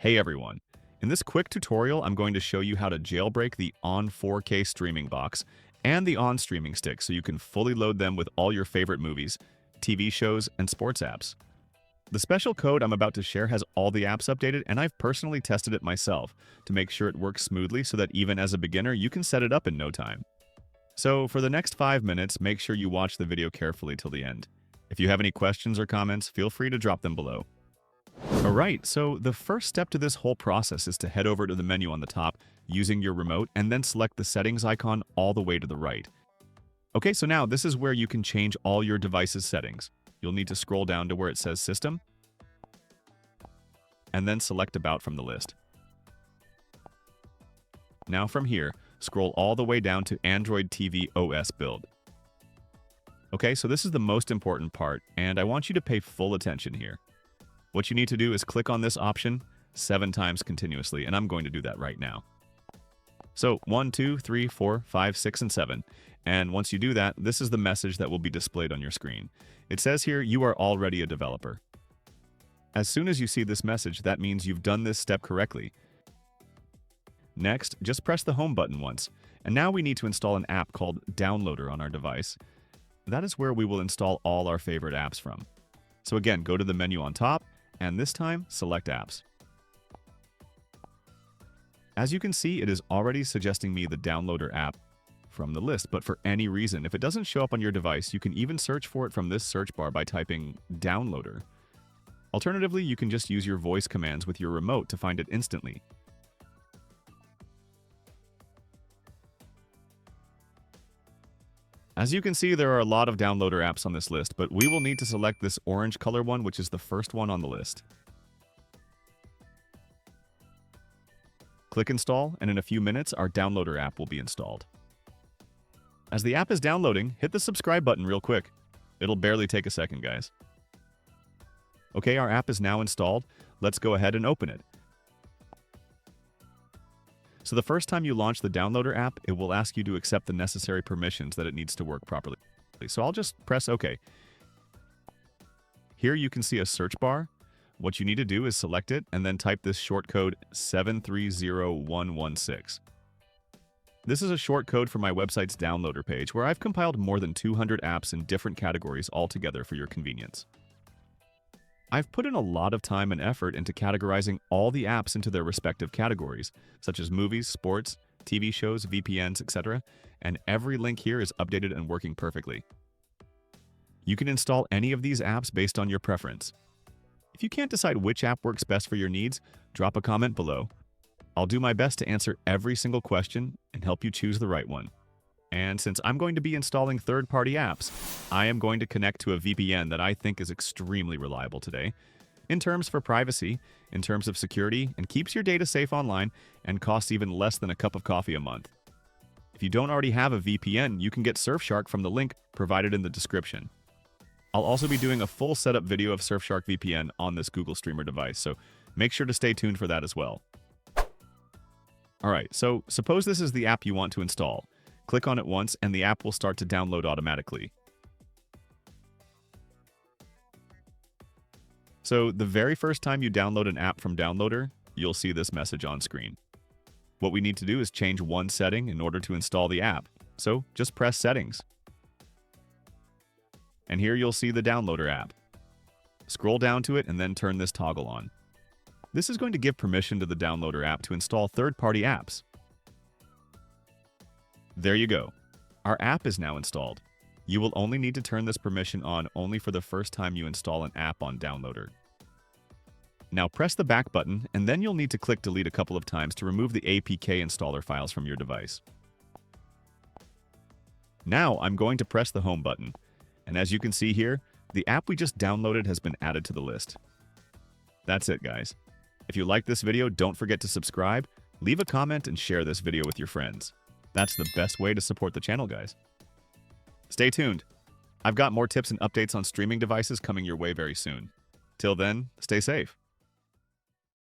Hey everyone! In this quick tutorial, I'm going to show you how to jailbreak the ONN 4K streaming box and the ONN streaming stick so you can fully load them with all your favorite movies, TV shows, and sports apps. The special code I'm about to share has all the apps updated, and I've personally tested it myself to make sure it works smoothly so that even as a beginner, you can set it up in no time. So for the next 5 minutes, make sure you watch the video carefully till the end. If you have any questions or comments, feel free to drop them below. Alright, so the first step to this whole process is to head over to the menu on the top using your remote and then select the settings icon all the way to the right. Okay, so now this is where you can change all your device's settings. You'll need to scroll down to where it says System and then select About from the list. Now from here, scroll all the way down to Android TV OS build. Okay, so this is the most important part, and I want you to pay full attention here. What you need to do is click on this option 7 times continuously, and I'm going to do that right now. So 1, 2, 3, 4, 5, 6, and 7. And once you do that, this is the message that will be displayed on your screen. It says here, you are already a developer. As soon as you see this message, that means you've done this step correctly. Next, just press the home button once. And now we need to install an app called Downloader on our device. That is where we will install all our favorite apps from. So again, go to the menu on top, and this time, select Apps. As you can see, it is already suggesting me the Downloader app from the list, but for any reason, if it doesn't show up on your device, you can even search for it from this search bar by typing Downloader. Alternatively, you can just use your voice commands with your remote to find it instantly. As you can see, there are a lot of downloader apps on this list, but we will need to select this orange color one, which is the first one on the list. Click Install, and in a few minutes, our downloader app will be installed. As the app is downloading, hit the subscribe button real quick. It'll barely take a second, guys. Okay, our app is now installed. Let's go ahead and open it. So the first time you launch the downloader app, it will ask you to accept the necessary permissions that it needs to work properly. So I'll just press OK. Here you can see a search bar. What you need to do is select it and then type this short code 730116. This is a short code for my website's downloader page where I've compiled more than 200 apps in different categories all together for your convenience. I've put in a lot of time and effort into categorizing all the apps into their respective categories, such as movies, sports, TV shows, VPNs, etc., and every link here is updated and working perfectly. You can install any of these apps based on your preference. If you can't decide which app works best for your needs, drop a comment below. I'll do my best to answer every single question and help you choose the right one. And since I'm going to be installing third-party apps, I am going to connect to a VPN that I think is extremely reliable today, in terms for privacy, in terms of security, and keeps your data safe online, and costs even less than a cup of coffee a month. If you don't already have a VPN, you can get Surfshark from the link provided in the description. I'll also be doing a full setup video of SurfsharkVPN on this Google Streamer device, so make sure to stay tuned for that as well. Alright, so suppose this is the app you want to install. Click on it once, and the app will start to download automatically. So the very first time you download an app from Downloader, you'll see this message on screen. What we need to do is change one setting in order to install the app. So just press Settings. And here you'll see the Downloader app. Scroll down to it and then turn this toggle on. This is going to give permission to the Downloader app to install third-party apps. There you go. Our app is now installed. You will only need to turn this permission on only for the first time you install an app on Downloader. Now press the back button, and then you'll need to click delete a couple of times to remove the APK installer files from your device. Now I'm going to press the home button, and as you can see here, the app we just downloaded has been added to the list. That's it, guys. If you like this video, don't forget to subscribe, leave a comment, and share this video with your friends. That's the best way to support the channel, guys. Stay tuned. I've got more tips and updates on streaming devices coming your way very soon. Till then, stay safe.